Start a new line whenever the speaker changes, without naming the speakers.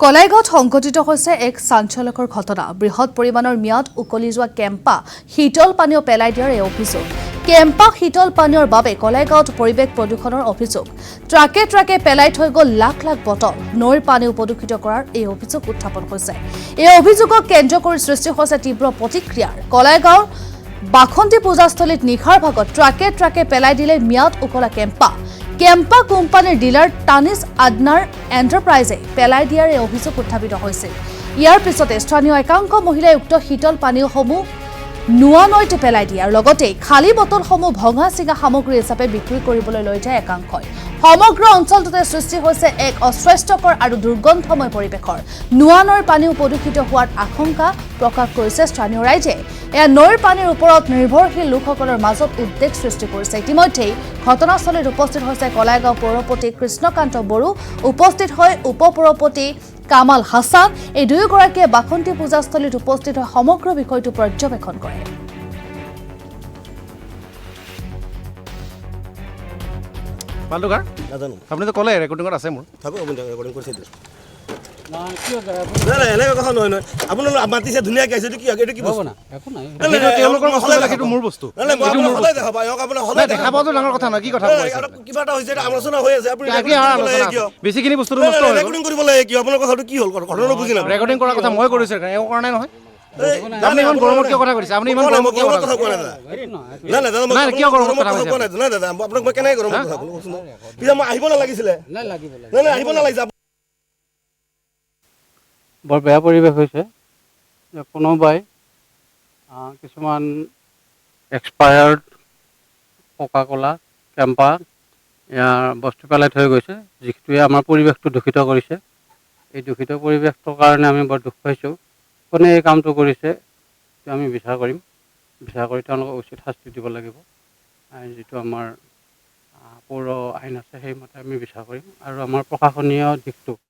কলাইগাঁৱত সংঘটিত হৈছে এক চাঞ্চল্যকৰ ঘটনা। বৃহৎ পৰিমাণৰ ম্যাদ উকলি যোৱা কেম্পা শীতল পানীয় পেলাই দিয়াৰ এই অভিযোগ। কেম্পা শীতল পানীয়ৰ বাবে কলাইগাঁৱত পৰিৱেশ প্ৰদূষণৰ অভিযোগ। ট্ৰাকে ট্ৰাকে পেলাই থৈ গ'ল লাখ লাখ বটল। নৈৰ পানী প্ৰদূষিত কৰাৰ এই অভিযোগ উত্থাপন হৈছে। এই অভিযোগক কেন্দ্ৰ কৰি সৃষ্টি হৈছে তীব্ৰ প্ৰতিক্ৰিয়াৰ। কলাইগাঁৱৰ বাসন্তী পূজাস্থলীত নিশাৰ ভাগত ট্ৰাকে ট্ৰাকে পেলাই দিলে ম্যাদ উকলা কেম্পা। কেম্পা কোম্পানীৰ ডিলাৰ টানিছ আদনাৰ এণ্টাৰপ্ৰাইজে পেলাই দিয়াৰ এই অভিযোগ উত্থাপিত হৈছিল। ইয়াৰ পিছতে স্থানীয় একাংশ মহিলাই উক্ত শীতল পানীয়সমূহ নোৱা নৈত পেলাই দিয়াৰ লগতে খালী বটলসমূহ ভঙা চিঙা সামগ্ৰী হিচাপে বিক্ৰী কৰিবলৈ লৈ যায় একাংশই। সমগ্ৰ অঞ্চলটোতে সৃষ্টি হৈছে এক অস্বাস্থ্যকৰ আৰু দুৰ্গন্ধময় পৰিৱেশৰ। নোৱা নৈৰ পানীও প্ৰদূষিত হোৱাৰ আশংকা প্ৰকাশ কৰিছে স্থানীয় ৰাইজে। এয়া নৈৰ পানীৰ ওপৰত নিৰ্ভৰশীল লোকসকলৰ মাজত উদ্বেগ সৃষ্টি কৰিছে। ইতিমধ্যেই ঘটনাস্থলীত উপস্থিত হৈছে কলাইগাঁও পৌৰপতি কৃষ্ণকান্ত বড়ো, উপস্থিত হৈ উপ-পৌৰপতি কামাল হাছান। এই দুয়োগৰাকীয়ে বাসন্তী পূজাস্থলীত উপস্থিত হৈ সমগ্ৰ বিষয়টো পৰ্যবেক্ষণ কৰে।
আপুনি তো ক'লে ৰেকৰ্ডিঙত আছে মোৰ
ৰেকৰ্ডিং কৰিছে এনেকুৱা কথা নহয় নহয় আপোনালোক মাতিছে ধুনীয়াকৈ আহিছে কি এইটো কি বস্তু
মোৰ বস্তু
দেখা
পোৱাটো ডাঙৰ কথা নহয়। কি কথা
কিবা এটা হৈছে আলোচনা হৈ আছে আপুনি
বেছিখিনি বস্তুটো নষ্ট
ৰেকৰ্ডিং কৰিব লাগে কি আপোনাৰ কথাটো কি হ'ল ঘটনা বুজি নাপায়।
ৰেকৰ্ডিং কৰাৰ কথা মই কৰিছোঁ, একো কৰা নাই নহয়। আপুনি ইমান গৰমত কিয় কথা কৈছে? আপুনি ইমান গৰমত কিয় কথা
কোৱা নাই দাদা
নাই কিয় গৰমত কথা কৈছে?
নাই দাদা আপোনাক মই কেনেকৈ গৰমত কথা ক'লো পিছে মই আহিব নালাগিছিলে নাই আহিব নালাগিছে।
বৰ বেয়া পৰিৱেশ হৈছে। কোনোবাই কিছুমান এক্সপায়াৰ্ড কোকা ক'লা কেম্পা ইয়াৰ বস্তু পেলাই থৈ গৈছে, যিটোৱে আমাৰ পৰিৱেশটো দূষিত কৰিছে। এই দূষিত পৰিৱেশটোৰ কাৰণে আমি বৰ দুখ পাইছোঁ। কোনে এই কামটো কৰিছে আমি বিচাৰ কৰিম, বিচাৰ কৰি তেওঁলোকক উচিত শাস্তি দিব লাগিব। যিটো আমাৰ পৌৰ আইন আছে সেইমতে আমি বিচাৰ কৰিম আৰু আমাৰ প্ৰশাসনীয় দিশটো